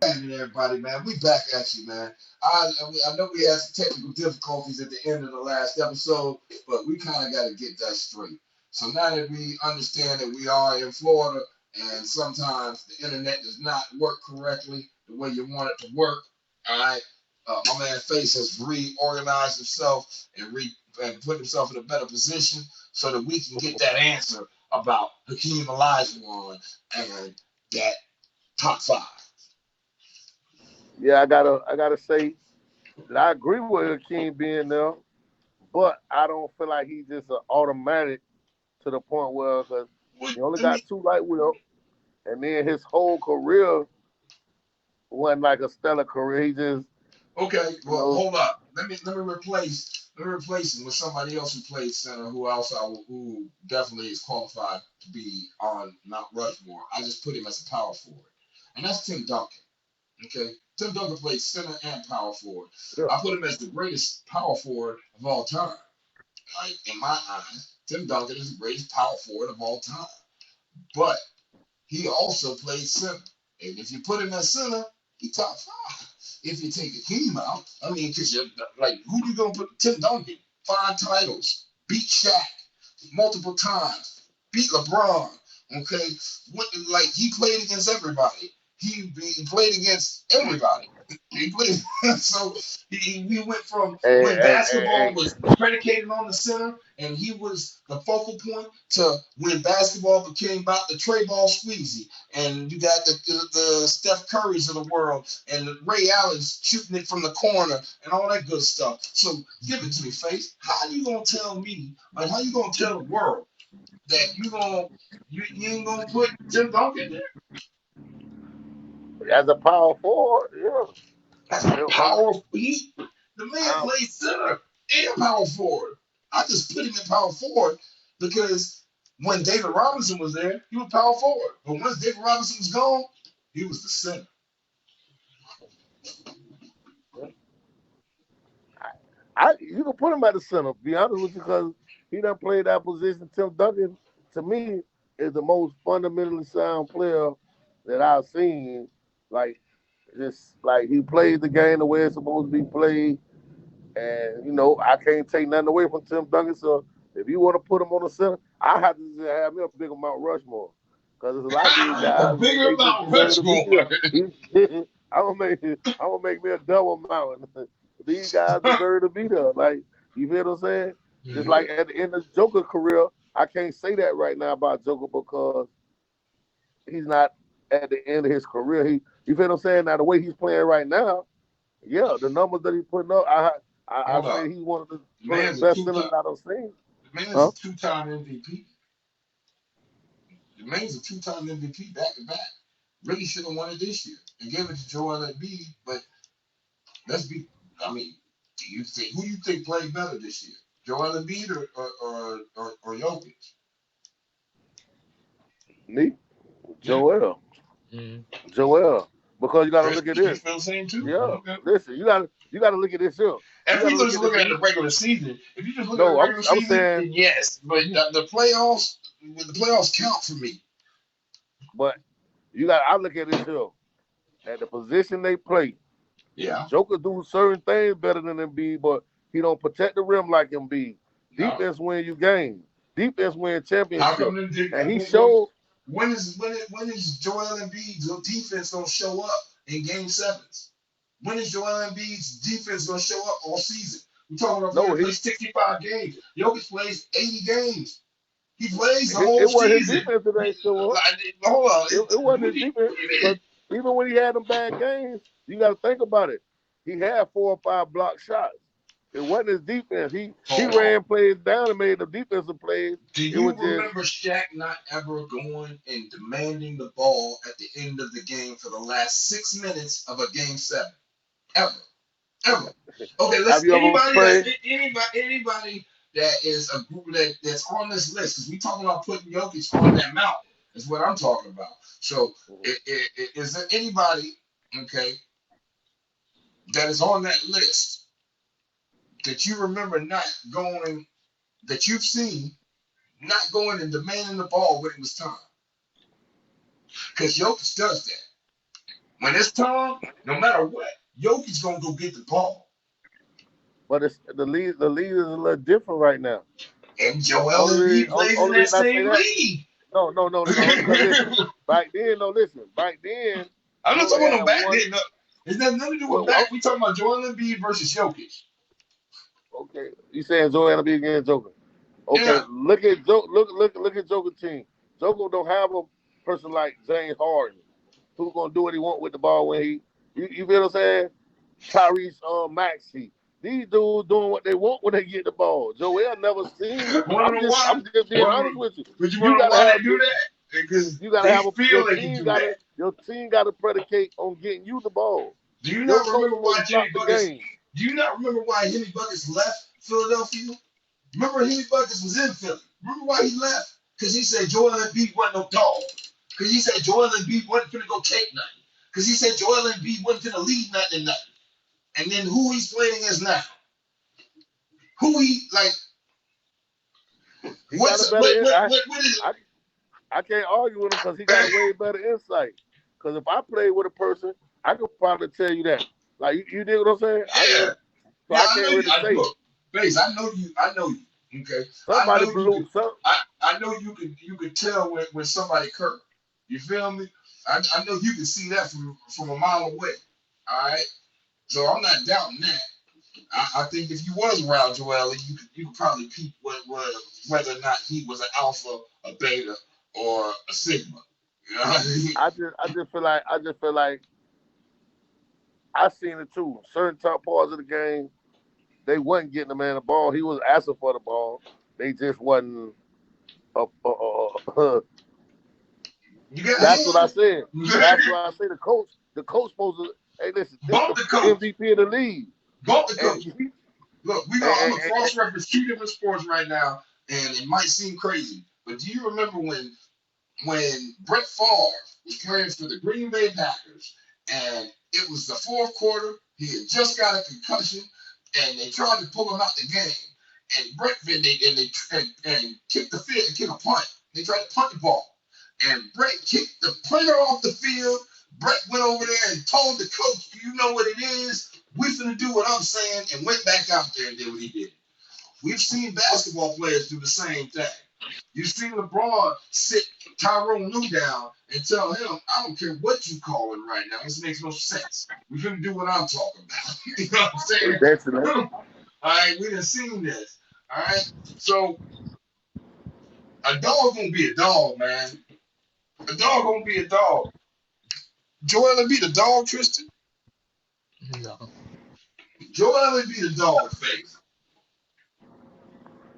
evening, everybody, man. We back at you, man. I know we had some technical difficulties at the end of the last episode, but we kind of got to get that straight. So now that we understand that we are in Florida and sometimes the internet does not work correctly the way you want it to work, all right, my man Face has reorganized himself and put himself in a better position so that we can get that answer about Hakeem Olajuwon and that top five. Yeah, I gotta say that I agree with Hakeem being there, but I don't feel like he's just an automatic to the point where because What he only I mean, got two light wheel, and then his whole career wasn't like a stellar career. He just, okay, you well, know, hold up. Let me replace him with somebody else who played center, who definitely is qualified to be on Mount Rushmore. I just put him as a power forward, and that's Tim Duncan. Okay, Tim Duncan played center and power forward. yeah. I put him as the greatest power forward of all time. Right? In my eyes, Tim Duncan is the greatest power forward of all time. But he also played center. And if you put him at center, he top five. If you take Hakeem out, I mean, because you're like, who you gonna put? Tim Duncan, 5 titles, beat Shaq multiple times, beat LeBron. Okay, like he played against everybody. He played against everybody. He played so he went from Hey, when hey, hey, basketball hey. was predicated on the center and he was the focal point to when basketball became about the tray ball squeezy and you got the Steph Currys of the world and the Ray Allen's shooting it from the corner and all that good stuff. So give it to me, Face. How you gonna tell me? Like how you gonna tell the world that you ain't gonna put Tim Duncan there? As a power forward, yeah. That's a You know, power. The man I, plays center and power forward. I just put him in power forward because when David Robinson was there, he was power forward. But once David Robinson was gone, he was the center. you can put him at the center. Be honest with you, because he done played that position. Tim Duncan, to me, is the most fundamentally sound player that I've seen. Like, just like he plays the game the way it's supposed to be played. And I can't take nothing away from Tim Duncan. So if you want to put him on the center, I have to just have me a bigger Mount Rushmore. Because there's a lot of these A guys, bigger they just Mount deserve to be Rushmore. here. I'm gonna make me a double mountain. These guys deserve to be there. Like, you feel what I'm saying? Just like at the end of Joker's career, I can't say that right now about Joker because he's not at the end of his career. You feel what I'm saying? Now the way he's playing right now, yeah, the numbers that he's putting up, I Hold say up. he's one of the The one of man's the a best two centers time. I've seen. The man's Huh? a two-time MVP. The man's a two-time MVP back to back. Really should have won it this year and gave it to Joel Embiid. But let's be. I mean, do you think who you think played better this year, Joel Embiid or Jokic? Me, Yeah, Joel, Mm. Joel, because you got to Chris, look at you this. feel the same too? Yeah, Okay. listen, you got to look at this here. You If got we to look just at this. looking at the regular season, if you just look at the No, I'm regular I'm season, saying, then yes. But you, the playoffs, the playoffs count for me. but I look at this here at the position they play. Yeah, Joker do certain things better than Embiid, but he don't protect the rim like Embiid. no. Defense win you games. Defense win How championship. come And he showed. when is Joel Embiid's defense gonna show up in Game Sevens? When is Joel Embiid's defense gonna show up all season? We're talking about No, players play 65 games. Jokic plays 80 games. He plays the whole it wasn't his season. defense that ain't show up. Hold on. It wasn't What his do defense. you Because mean? even when he had them bad games, you got to think about it. He had 4 or 5 block shots. It wasn't his defense. He Hold on. ran plays down and made the defensive plays. Do It you was just remember Shaq not ever going and demanding the ball at the end of the game for the last 6 minutes of a game seven? Ever. Ever. Okay, have let's you ever played? anybody that is a group that's on this list because we talking about putting Jokic on that mountain is what I'm talking about. So is there anybody okay that is on that list that you remember not going that you've seen not going and demanding the ball when it was time? Because Jokic does that. When it's time, no matter what, Jokic's gonna go get the ball. But it's the league is a little different right now. And Joel Embiid plays in Only that reason I say same that, league. no. Because listen, back then, no, listen, back then, I'm you not only talking had about back one. then. No, it's got nothing to do with Well, back. We talking about Joel Embiid versus Jokic. okay, you saying Joel Embiid against Joker? Okay, Yeah, look at Joker team. Joker don't have a person like James Harden who's gonna do what he want with the ball when you feel what I'm saying? Tyrese Maxey. These dudes doing what they want when they get the ball. Joel never seen. wanna know why? I'm just being honest with you. But you You wanna know gotta why have they do that? Because you gotta they have feel they can do that. your team gotta predicate on getting you the ball. Do you Your not coach remember supposed why to Jimmy stop the Buckets? game. Do you not remember why Jimmy Buckets left Philadelphia? Remember Henry Buckets was in Philly. Remember why he left? Because he said Joel Embiid wasn't no dog. Because he said Joel Embiid wasn't finna go take nothing. Because he said Joel Embiid wasn't finna lead nothing and nothing. And then who he's playing against now? Who he like? He got a What's better. what is it? I I can't argue with him because he got a way better insight. Because if I play with a person, I could probably tell you that. Like you dig what I'm saying? Yeah, So yeah. I I know can't you. really say. Look, Baze, I know you. I know you. Okay, I Somebody know you blew could. some. I know you could tell when somebody hurt. You feel me? I know you can see that from a mile away. All right. So I'm not doubting that. I think if you was around Joel, you could probably peep whether or not he was an alpha, a beta, or a sigma. You know what I mean? I just feel like I seen it too. Certain top parts of the game, they wasn't getting the man the ball. He was asking for the ball. They just wasn't. You got That's what I hands. said. That's what I say. The coach supposed to. Hey, listen, this Bump the the coach. MVP of the league, Bump the and coach. Look, I'm and, gonna cross reference two different sports right now, and it might seem crazy, but do you remember when Brett Favre was playing for the Green Bay Packers, and it was the fourth quarter. He had just got a concussion, and they tried to pull him out the game. And Brett and kicked the field and kicked a punt. They tried to punt the ball, and Brett kicked the punter off the field. Brett went over there and told the coach, "Do you know what it is? We finna do what I'm saying," and went back out there and did what he did. We've seen basketball players do the same thing. You've seen LeBron sit Tyrone Lue down and tell him, "I don't care what you call him right now. This makes no sense. We're gonna do what I'm talking about." You know what I'm saying? eventually, All right, we done seen this. All right, so a dog gonna be a dog, man. A dog gonna be a dog. Joel Embiid a dog, Tristan. No. Joel Embiid a dog face.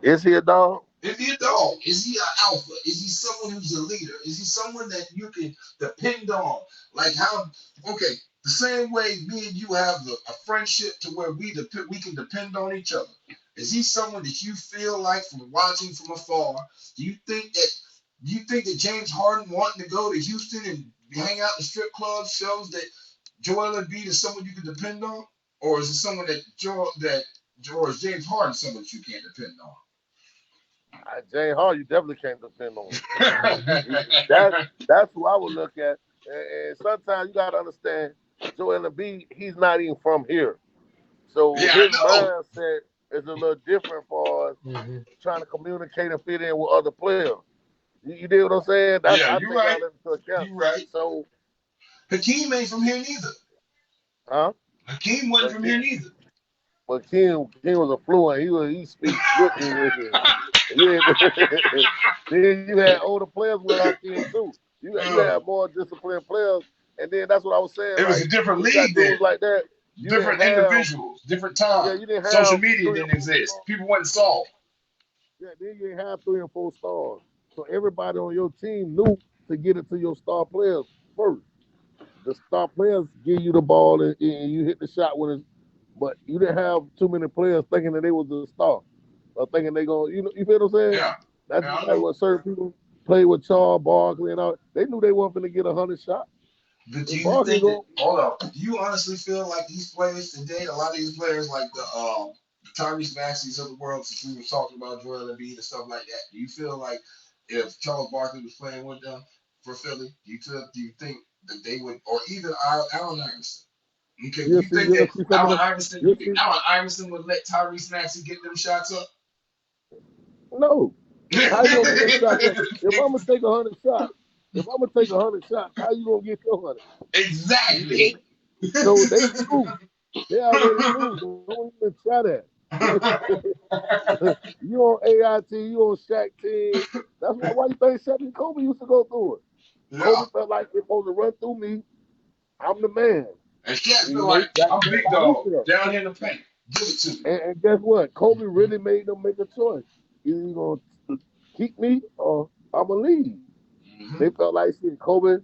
is he a dog? Is he a dog? Is he an alpha? Is he someone who's a leader? Is he someone that you can depend on? Like how? Okay, the same way me and you have a friendship to where we can depend on each other. Is he someone that you feel like from watching from afar? Do you think that James Harden wanting to go to Houston and hang out in strip clubs shows that Joel Embiid is someone you can depend on, or is it someone or is James Harden someone that you can't depend on? Jane Hall, you definitely can't depend on. That Yeah, that's who I would look at. And sometimes you gotta understand, Joel Embiid, he's not even from here, so I his know. mindset is a little different for us Mm-hmm. trying to communicate and fit in with other players. You dig what I'm saying? That's Yeah, I you're take all right. that into account. You're right. So, Hakeem ain't from here neither. huh? Hakeem wasn't But from here neither. King was a fluent. He speaks good English. Yeah. Then you had older players with Hakeem too. You had Uh, more disciplined players, and then that's what I was saying. it was Like a different when you got league then. dudes like that, you didn't Different have individuals, different time. you didn't Social have media three or didn't four exist. stars. People wasn't soft. Yeah, then you didn't have 3 and 4 stars. So everybody on your team knew to get it to your star players first. The star players give you the ball and you hit the shot when it's. But you didn't have too many players thinking that they was the star or thinking they gonna. You feel what I'm saying? Yeah. That's Yeah, just I like know. what certain people play with Charles Barkley and all. They knew they weren't going to get 100 shots. But do And you Barkley think that go, hold on? Do you honestly feel like these players today, a lot of these players like the Tyrese Maxey's of the world, since we were talking about Joel Embiid and stuff like that, do you feel like if Charles Barkley was playing with them for Philly, do you think that they would, or either Allen Iverson. Okay, You'll you see, think that you'll see some of them. You You'll think see. Allen Iverson would let Tyrese Maxey get them shots up? No. How you gonna get them shots up? If I'm gonna take 100 shots, how you gonna get your 100? You Exactly. know? So they knew. They already knew. Don't even try that. You on AIT, you on Shaq team. That's why you think Shaq and Kobe used to go through it. Yeah. Kobe felt like they're supposed to run through me. I'm the man. And Shaq And, feel like Shaq I'm felt big how he dog felt. down here in the paint. Give it to me. And guess what? Kobe really made them make a choice. Either you gonna keep me or I'm gonna leave. Hmm. They felt like shit. Kobe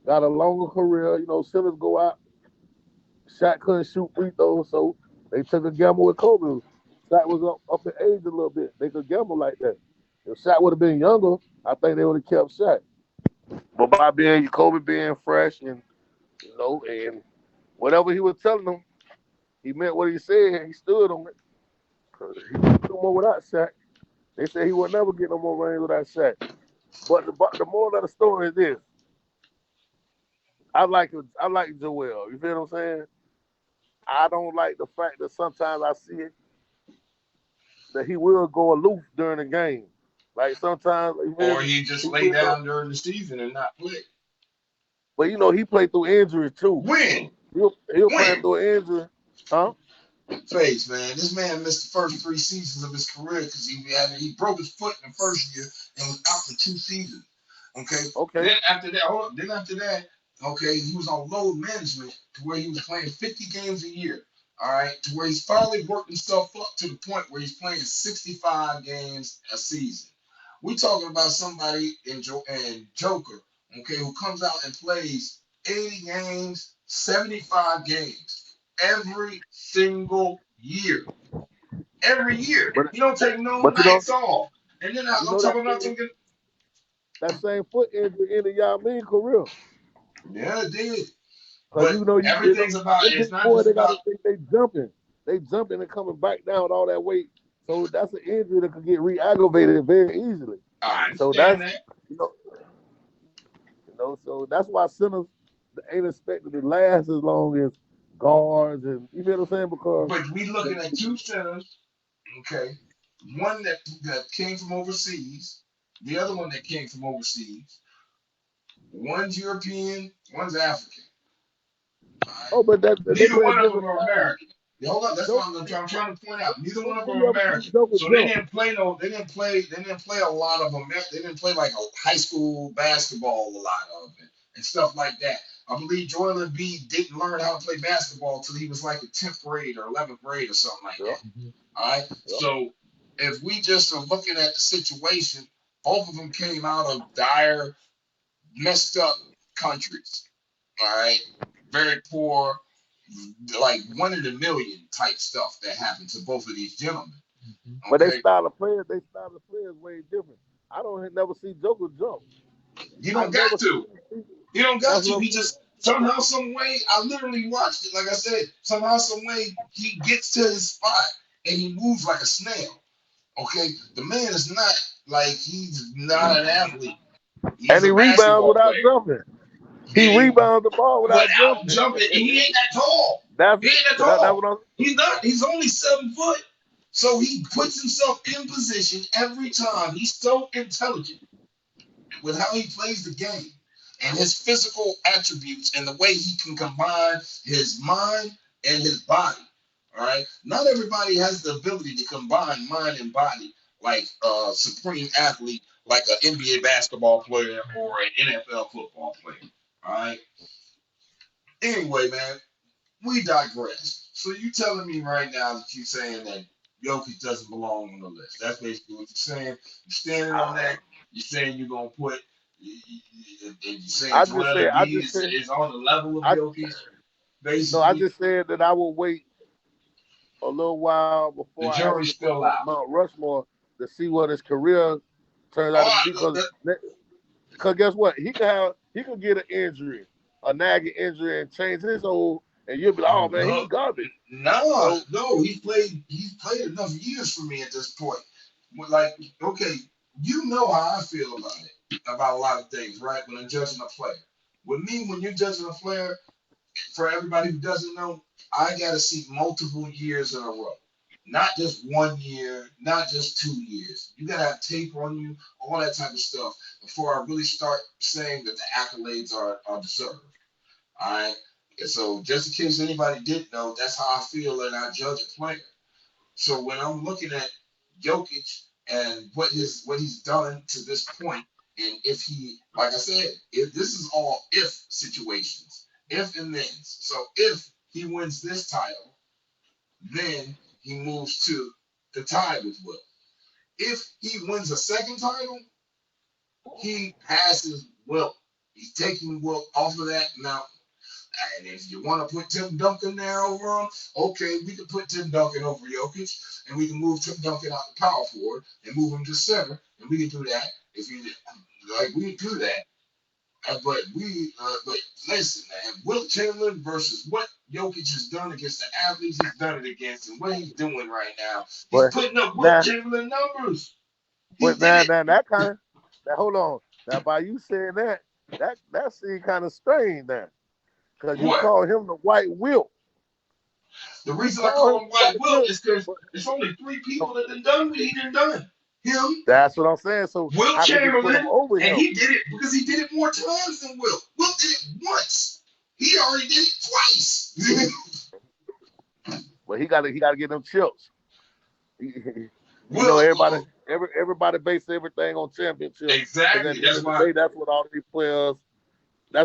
got a longer career. Simmons go out. Shaq couldn't shoot free throws, so they took a gamble with Kobe. Shaq was up in age a little bit. They could gamble like that. If Shaq would have been younger, I think they would have kept Shaq. But by being Kobe being fresh and whatever he was telling them, he meant what he said. He stood on it. 'Cause he couldn't no more without Shaq. They said he would never get no more rings without Shaq. But the moral of the story is this: I like Joel. You feel what I'm saying? I don't like the fact that sometimes I see it that he will go aloof during the game. Like sometimes, you feel Or me? he just He lay will. down during the season and not play. But he played through injuries too. Win. He was playing Win. through an injury, huh? Face, man. This man missed the first 3 seasons of his career because he broke his foot in the first year and was out for 2 seasons. Okay. Okay. Then after that, hold up. Then after that, okay, he was on load management to where he was playing 50 games a year. All right, to where he's finally worked himself up to the point where he's playing 65 games a season. We talking about somebody in Joker, okay, who comes out and plays 80 games, 75 games every single year. Every year. But He don't take no but nights off. And then you I'm know talking about thinking, that same foot injury ended Yao Ming career. yeah, it did. Cause But them everything's about it's big not boy just they got about to think they jumping. They jumping and coming back down with all that weight. So that's an injury that could get re-aggravated very easily. I So understand that. you know so that's why centers ain't expected to last as long as guards and you know what I'm saying because But we looking at two centers, okay. One that came from overseas, the other one that came from overseas. One's European, one's African. All right. oh but that they Neither play a one of them different are style. American. Yeah, hold on, that's what Joker, I'm trying to point out. Neither one of them you are ever see American. Joker So jump? they didn't play a lot of them. They didn't play like a high school basketball a lot of it and stuff like that. I believe Joel Embiid didn't learn how to play basketball until he was like in 10th grade or 11th grade or something like Yeah, that. All right. yeah. So if we just are looking at the situation, both of them came out of dire, messed up countries. All right. Very poor, like 1 in a million type stuff that happened to both of these gentlemen. But Okay. they style of players way different. I don't never see Joker jump. You I don't got never to. see. You don't got That's to. what I'm He saying. just somehow, some way. I literally watched it. Like I said, somehow, some way, he gets to his spot and he moves like a snail. Okay, the man is not like he's not an athlete. He's And he a rebounds basketball without player. jumping. He And rebounds the ball without without jumping. jumping, and he ain't that tall. That's He ain't that that's tall. what I'm. He's not. He's only 7 foot. So he puts himself in position every time. He's so intelligent with how he plays the game and his physical attributes and the way he can combine his mind and his body. All right. Not everybody has the ability to combine mind and body like a supreme athlete, like an NBA basketball player or an NFL football player. All right. Anyway, man, we digress. So you telling me right now that you're saying that Jokic doesn't belong on the list? That's basically what you're saying. You're standing on that. You're saying you're gonna put. And you're saying I just Joel said. I Embiid just said. is on the level of I Jokic, no. I basically. just said that I will wait a little while The before I jury's actually put still him on out. Mount Rushmore to see what his career turns out to Oh, be. Because guess what? He could get an injury, a nagging injury, and change his whole, and you'll be like, oh man, no, he's garbage. no, So no. He's played enough years for me at this point. Like, okay, you know how I feel about it, about a lot of things, right? When I'm judging a player. With me, when you're judging a player, for everybody who doesn't know, I got to see multiple years in a row. Not just 1 year, not just 2 years. You got to have tape on you, all that type of stuff, before I really start saying that the accolades are deserved. All right. And so, just in case anybody didn't know, that's how I feel and I judge a player. So when I'm looking at Jokic and what he's done to this point, and if he, like I said, if this is all if situations, if and then. So if he wins this title, then he moves to the tie with Will. If he wins a second title, he passes Will. He's taking Will off of that mountain. And if you want to put Tim Duncan there over him, okay, we can put Tim Duncan over Jokic, and we can move Tim Duncan out to power forward and move him to center, and we can do that. If you like, we can do that. But listen, man, Wilt Chamberlain versus what Jokic has done against the athletes he's done it against, and what he's doing right now, he's But putting up Wilt now, Chamberlain numbers. He but did now, it. now that kind of now hold on. Now by you saying that seems kind of strange now, because you What? call him the White Wilt. The You reason I call call him him the White White Wilt Wilt. is because But, it's only three no, people that done what he done. Him, that's what I'm saying. So Wilt how could you put him Chamberlain, over and him? he did it because he did it more times than Wilt. Wilt did it once. He already did it twice. But he got to get them chips. You know, Wilt, everybody base everything on championship. Because at exactly. the end That's of the why. day, that's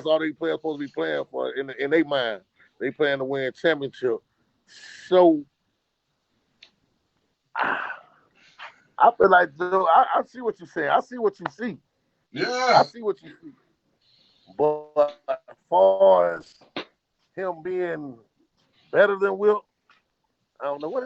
all these players supposed to be playing for in their mind. They playing to win championship. So I feel like Joe, I see what you're saying. I see what you see. I Yeah. see what you see. But as far as him being better than Wilt, I don't know what is